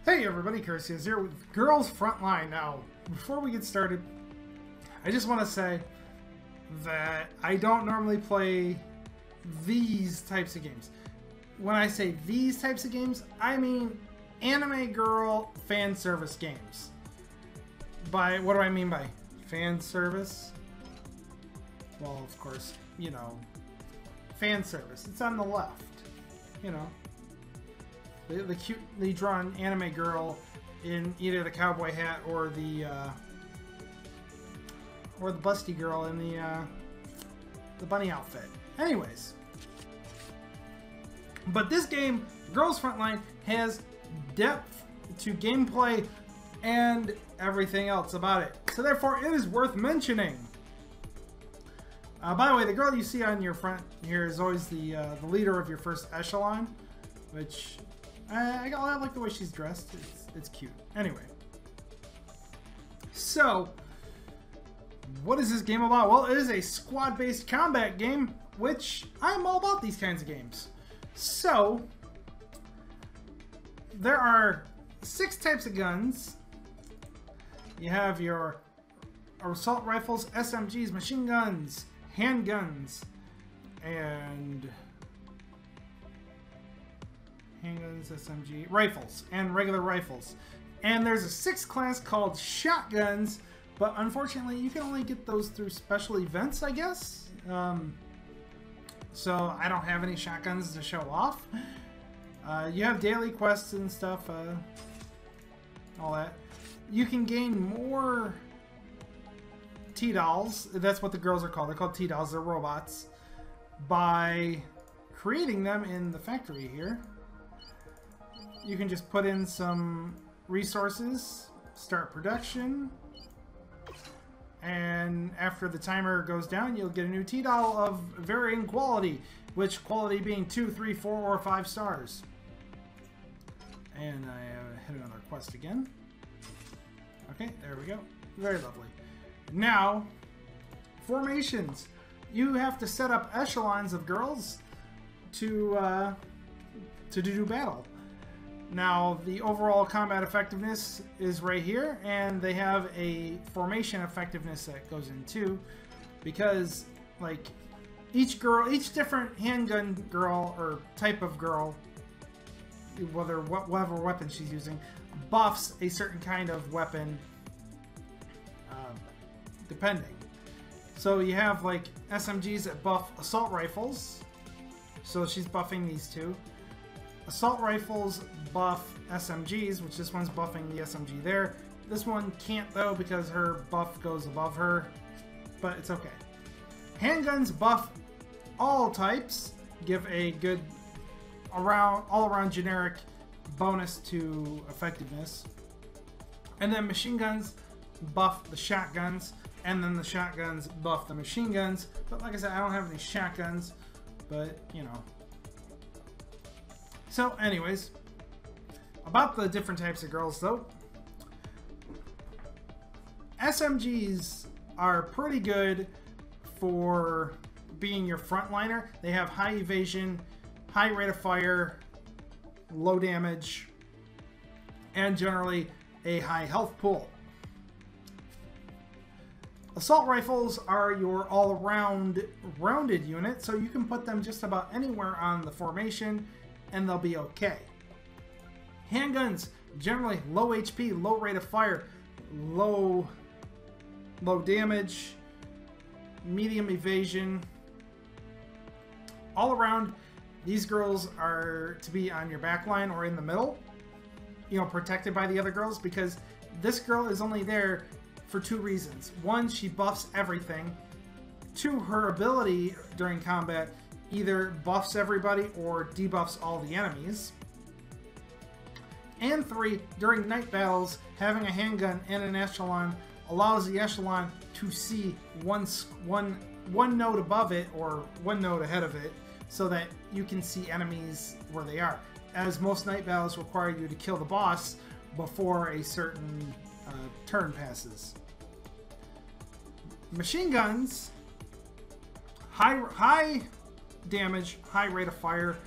Hey everybody, Curse is here with Girls Frontline. Now, before we get started, I just want to say that I don't normally play these types of games. When I say these types of games, I mean anime girl fan service games. By what do I mean by fan service? Well, of course, you know, fan service. It's on the left, you know. The cutely drawn anime girl in either the cowboy hat or the busty girl in the bunny outfit. Anyways, but this game, Girls Frontline, has depth to gameplay and everything else about it. So therefore, it is worth mentioning. By the way, the girl you see on your front here is always the leader of your first echelon, which I like the way she's dressed. It's cute. Anyway, so what is this game about? Well, it is a squad-based combat game, which I'm all about these kinds of games. So there are 6 types of guns. You have your assault rifles, SMGs, machine guns, handguns, and handguns, SMG, rifles, and regular rifles. And there's a 6th class called shotguns, but unfortunately you can only get those through special events, I guess. So I don't have any shotguns to show off. You have daily quests and stuff, all that. You can gain more T-dolls. That's what the girls are called. They're called T-dolls. They're robots. By creating them in the factory here. You can just put in some resources, start production, and after the timer goes down, you'll get a new T-doll of varying quality, which quality being 2, 3, 4, or 5 stars. And I hit another quest again. Okay, there we go. Very lovely. Now, formations. You have to set up echelons of girls to do battle. Now, the overall combat effectiveness is right here, and they have a formation effectiveness that goes in too, because like each different handgun girl or type of girl, whatever weapon she's using, buffs a certain kind of weapon, depending. So you have like SMGs that buff assault rifles, so she's buffing these two. Assault rifles buff SMGs, which this one's buffing the SMG there. This one can't though because her buff goes above her, but it's okay. Handguns buff all types, give a good all-around generic bonus to effectiveness. And then machine guns buff the shotguns, and then the shotguns buff the machine guns. But like I said, I don't have any shotguns, but you know. So anyways, about the different types of girls though, SMGs are pretty good for being your frontliner. They have high evasion, high rate of fire, low damage, and generally a high health pool. Assault rifles are your all-around rounded unit, so you can put them just about anywhere on the formation and they'll be okay. Handguns, generally low HP, low rate of fire, low damage, medium evasion. All around, these girls are to be on your back line or in the middle, you know, protected by the other girls, because this girl is only there for 2 reasons. 1, she buffs everything. 2, her ability during combat either buffs everybody or debuffs all the enemies. And 3, during night battles, having a handgun in an echelon allows the echelon to see one node above it or 1 node ahead of it, so that you can see enemies where they are, as most night battles require you to kill the boss before a certain turn passes. Machine guns, high damage, high rate of fire,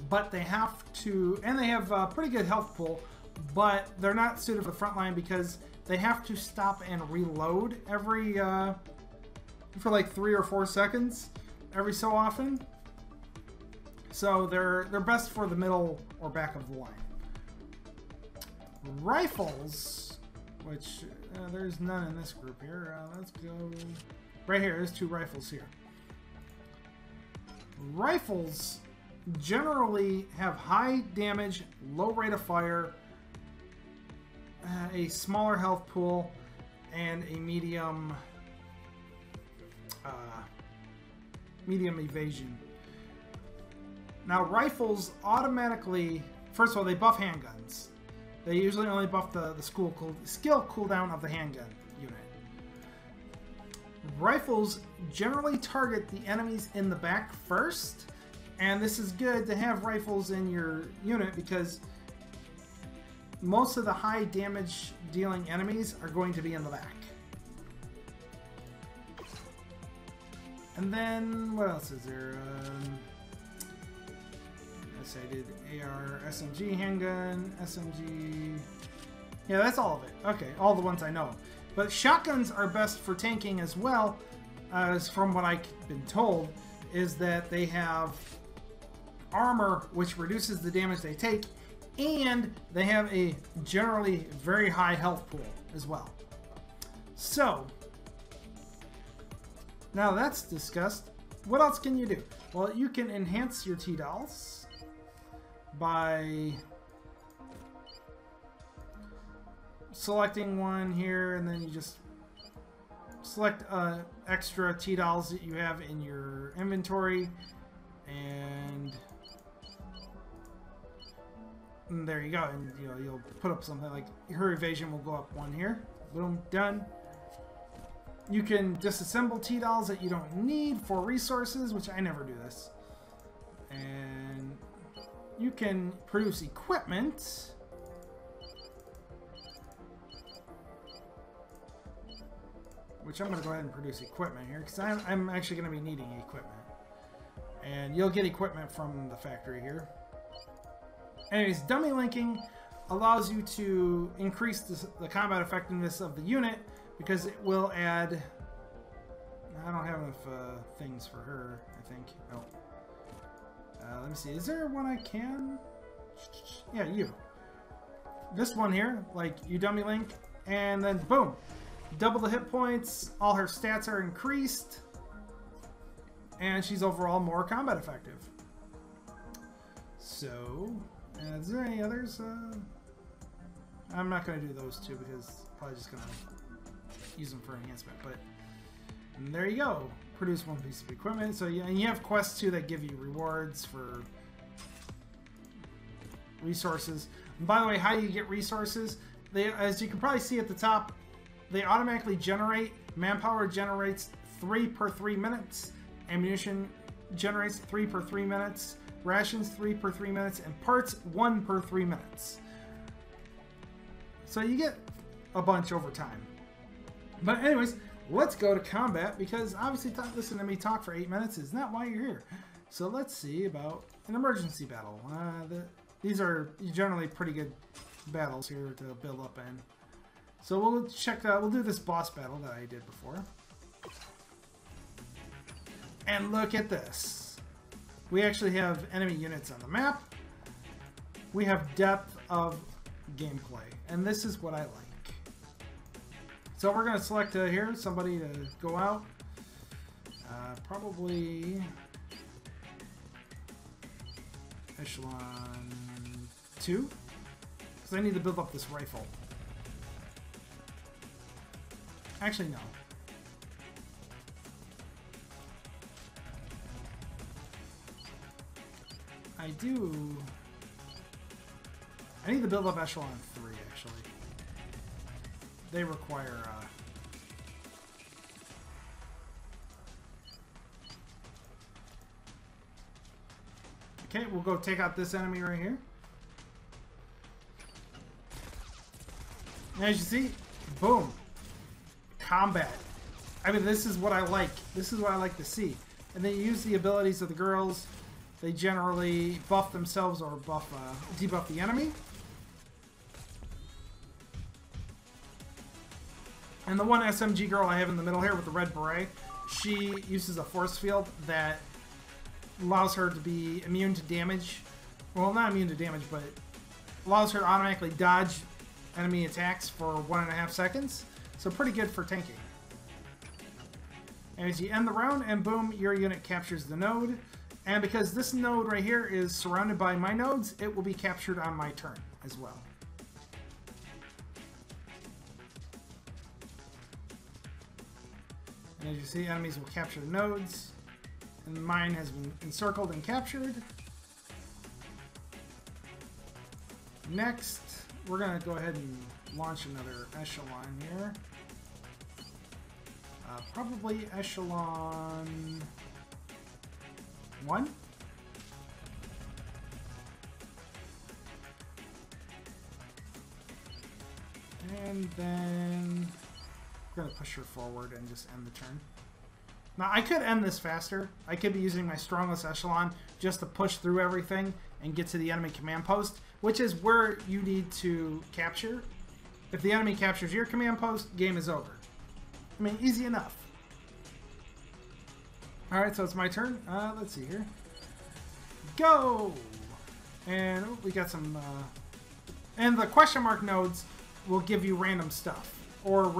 but they have to, and they have a pretty good health pool, but they're not suited for the front line because they have to stop and reload every for like 3 or 4 seconds every so often. So they're best for the middle or back of the line. Rifles, which there's none in this group here. Let's go right here. There's 2 rifles here. Rifles generally have high damage, low rate of fire, a smaller health pool, and a medium evasion. Now rifles automatically, first of all, they buff handguns. They usually only buff the skill cooldown of the handgun unit. Rifles generally target the enemies in the back first, and this is good to have rifles in your unit because most of the high damage dealing enemies are going to be in the back. And then what else is there? Yes, I did AR, SMG, handgun, SMG. Yeah, that's all of it. Okay, all the ones I know. But shotguns are best for tanking as well, as from what I've been told, is that they have armor which reduces the damage they take, and they have a generally very high health pool as well. So, now that's discussed. What else can you do? Well, you can enhance your T-Dolls by selecting one here, and then you just select extra T-Dolls that you have in your inventory, and there you go. And you'll put up something like her evasion will go up 1 here. Boom, done. You can disassemble T-Dolls that you don't need for resources, which I never do this. And you can produce equipment. Which I'm going to go ahead and produce equipment here, because I'm actually going to be needing equipment. And you'll get equipment from the factory here. Anyways, dummy linking allows you to increase the combat effectiveness of the unit, because it will add... I don't have enough things for her, I think. Oh. Let me see. Is there one I can? Yeah, you. This one here, like, you dummy link, and then boom. Double the hit points, all her stats are increased, and she's overall more combat effective. So, is there any others? I'm not going to do those 2 because I'm probably just going to use them for enhancement. But there you go. Produce 1 piece of equipment. So and you have quests too that give you rewards for resources. And by the way, how do you get resources? As you can probably see at the top, they automatically generate. Manpower generates 3 per 3 minutes. Ammunition generates 3 per 3 minutes. Rations 3 per 3 minutes. And parts 1 per 3 minutes. So you get a bunch over time. But anyways, let's go to combat, because obviously listening to me talk for 8 minutes is not why you're here. So let's see about an emergency battle. These are generally pretty good battles here to build up in. So we'll check out, we'll do this boss battle that I did before. And look at this. We actually have enemy units on the map. We have depth of gameplay. And this is what I like. So we're going to select here somebody to go out. Probably Echelon 2. Because I need to build up this rifle. Actually, no. I do... I need to build up Echelon 3, actually. They require... Okay, we'll go take out this enemy right here. And as you see, boom. Combat. I mean, this is what I like. This is what I like to see. And they use the abilities of the girls. They generally buff themselves or buff, debuff the enemy. And the one SMG girl I have in the middle here with the red beret, she uses a force field that allows her to be immune to damage. Well, not immune to damage, but allows her to automatically dodge enemy attacks for 1.5 seconds. So pretty good for tanking. And as you end the round, and boom, your unit captures the node. And because this node right here is surrounded by my nodes, it will be captured on my turn as well. And as you see, enemies will capture the nodes. And mine has been encircled and captured. Next, we're going to go ahead and launch another echelon here. Probably echelon 1. And then we're going to push her forward and just end the turn. Now, I could end this faster. I could be using my strongest echelon just to push through everything and get to the enemy command post, which is where you need to capture. If the enemy captures your command post, game is over. I mean, easy enough. Alright, so it's my turn. Let's see here. Go! And we got some... and the question mark nodes will give you random stuff. Or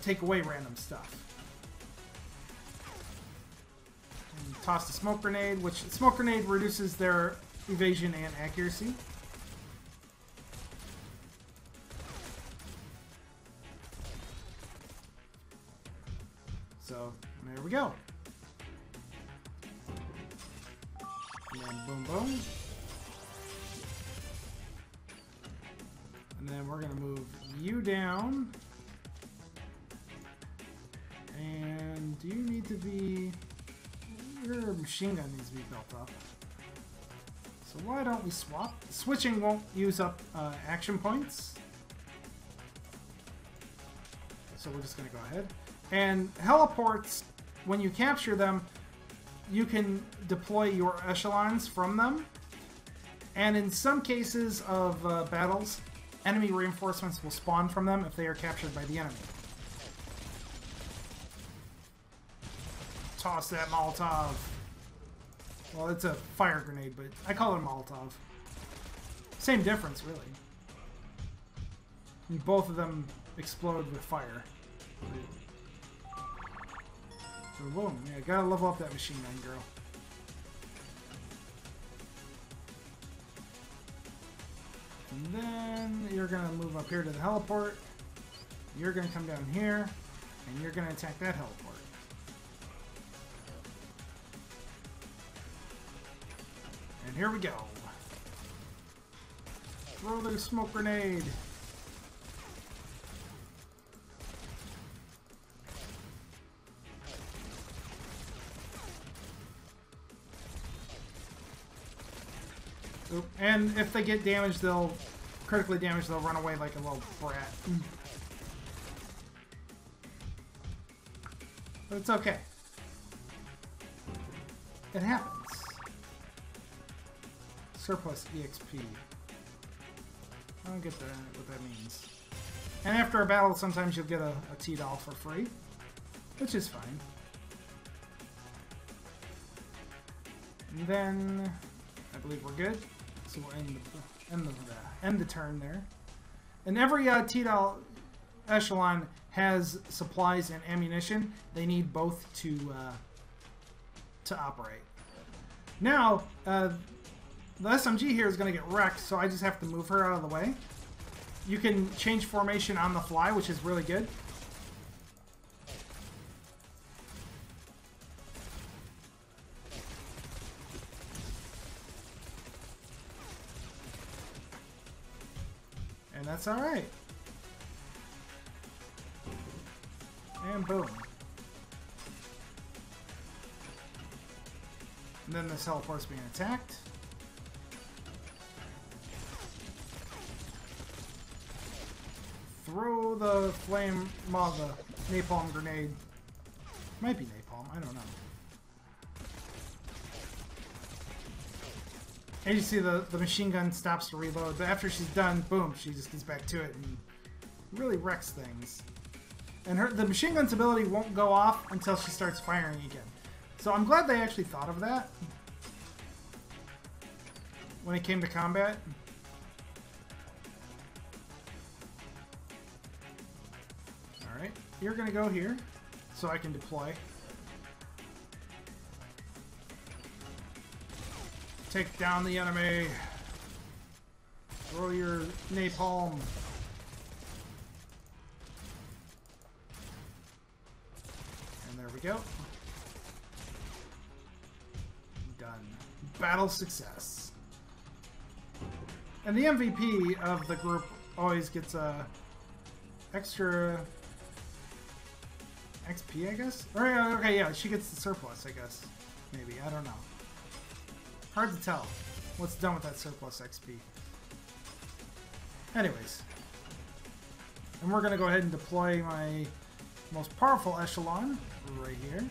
take away random stuff. And toss the smoke grenade, which smoke grenade reduces their evasion and accuracy. So, there we go. And then boom, boom. And then we're going to move you down. And do you need to be... Your machine gun needs to be built up. So why don't we swap? Switching won't use up action points. So we're just going to go ahead. And heliports, when you capture them, you can deploy your echelons from them. And in some cases of battles, enemy reinforcements will spawn from them if they are captured by the enemy. Toss that Molotov. Well, it's a fire grenade, but I call it a Molotov. Same difference, really. And both of them explode with fire. So boom, yeah, gotta level up that machine gun girl. And then you're gonna move up here to the heliport. You're gonna come down here, and you're gonna attack that heliport. And here we go. Throw the smoke grenade. Oop. And if they get damaged, critically damaged, they'll run away like a little brat. But it's okay. It happens. Surplus EXP. I don't get what that means. And after a battle, sometimes you'll get a T-doll for free, which is fine. And then I believe we're good. So we'll end the turn there. And every T-doll echelon has supplies and ammunition. They need both to operate. Now, the SMG here is going to get wrecked, so I just have to move her out of the way. You can change formation on the fly, which is really good. And that's alright. And boom. And then this heliport's being attacked. Throw the flame, well, the napalm grenade. Might be napalm, I don't know. And you see the machine gun stops to reload, but after she's done, boom, she just gets back to it and really wrecks things. And the machine gun's ability won't go off until she starts firing again. So I'm glad they actually thought of that when it came to combat. Alright, you're going to go here so I can deploy. Take down the enemy. Throw your napalm. And there we go. Done. Battle success. And the MVP of the group always gets a extra XP, I guess? Or, okay, yeah, she gets the surplus, I guess. Maybe, I don't know. Hard to tell what's done with that surplus XP. Anyways. And we're going to go ahead and deploy my most powerful echelon right here.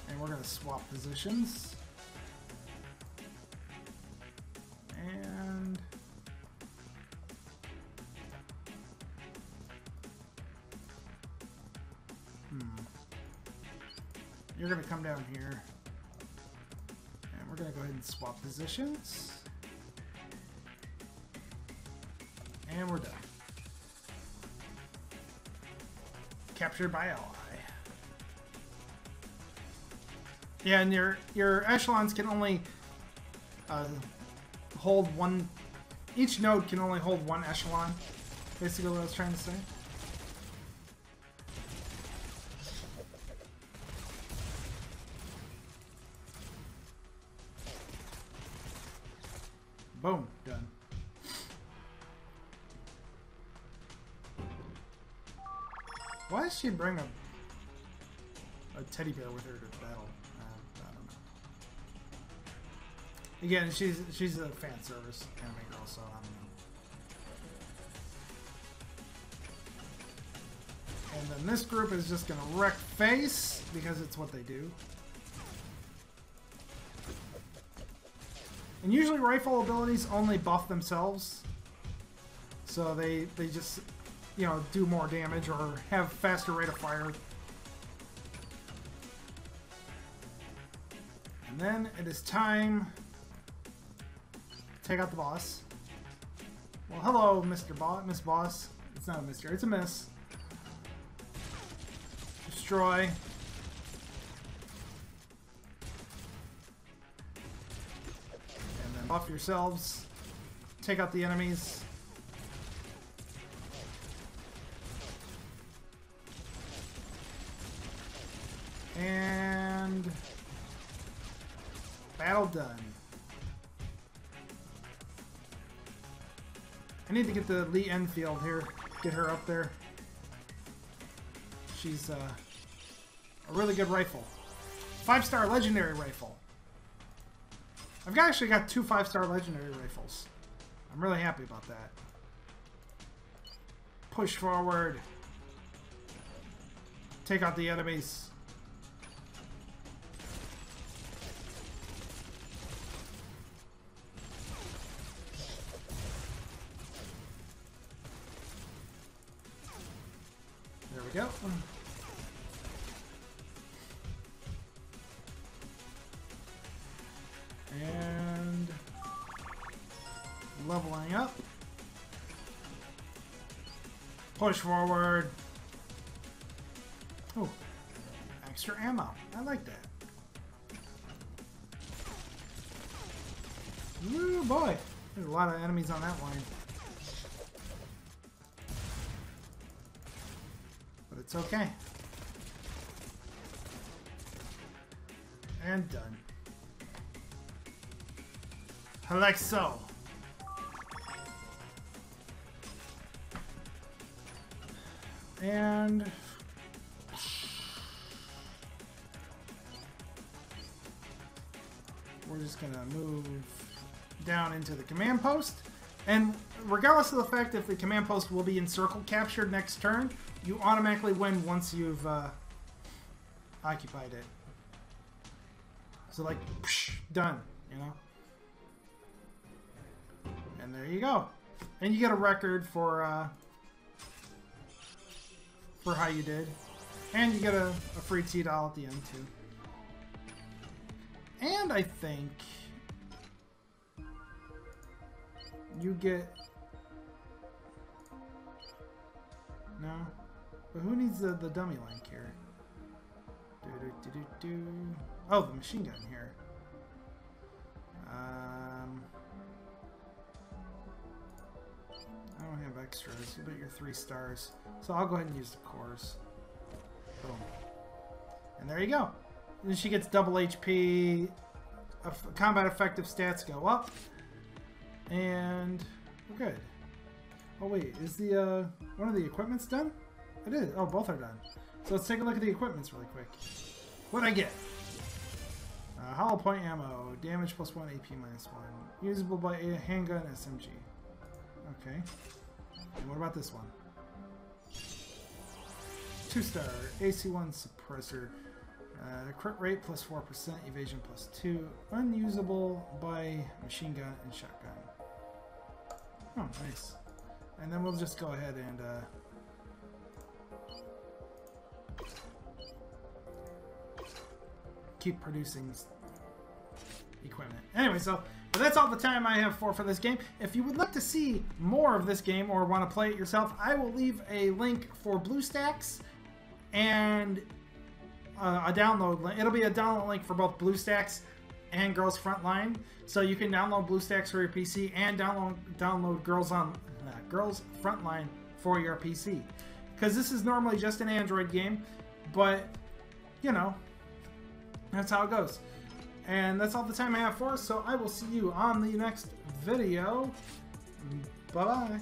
And we're going to swap positions. And you're going to come down here. And we're going to go ahead and swap positions. And we're done. Captured by ally. Yeah, and your echelons can only hold one. Each node can only hold one echelon. Basically, what I was trying to say. Boom, done. Why does she bring a teddy bear with her to battle? I don't know. Again, she's a fan service anime girl, so I don't know. And then this group is just gonna wreck face because it's what they do. And usually rifle abilities only buff themselves, so they just, you know, do more damage or have faster rate of fire. And then it is time to take out the boss. Well, hello, Mr. Boss, Miss Boss. It's not a Mr. It's a Miss. Destroy. And then buff yourselves. Take out the enemies. And battle done. I need to get the Lee Enfield here. Get her up there. She's a really good rifle. 5-star legendary rifle. I've actually got 2 5-star legendary rifles. I'm really happy about that. Push forward. Take out the enemies. There we go. And leveling up. Push forward. Oh, extra ammo. I like that. Ooh, boy. There's a lot of enemies on that line. But it's okay. And done. Like so. And we're just gonna move down into the command post. And regardless of the fact if the command post will be encircled captured next turn, you automatically win once you've occupied it. So like, done, you know? And there you go. And you get a record for for how you did. And you get a free T-doll at the end, too. And I think you get... No? But who needs the dummy link here? Oh, the machine gun here. I don't have extras, but you're 3 stars. So I'll go ahead and use the cores. Boom. And there you go. And she gets double HP. Combat effective stats go up. And we're good. Oh wait, is the one of the equipments done? It is. Oh, both are done. So let's take a look at the equipments really quick. What'd I get? Hollow point ammo. Damage +1, AP -1. Usable by a handgun SMG. Okay. And what about this one? 2-star. AC1 suppressor. Crit rate +4%. Evasion +2. Unusable by machine gun and shotgun. Oh, nice. And then we'll just go ahead and keep producing equipment. Anyway, but that's all the time I have for this game. If you would like to see more of this game or want to play it yourself, I will leave a link for BlueStacks and a download link. It'll be a download link for both BlueStacks and Girls Frontline, so you can download BlueStacks for your PC and download Girls Frontline for your PC. Because this is normally just an Android game, but you know, that's how it goes. And that's all the time I have for us, so I will see you on the next video. Bye-bye.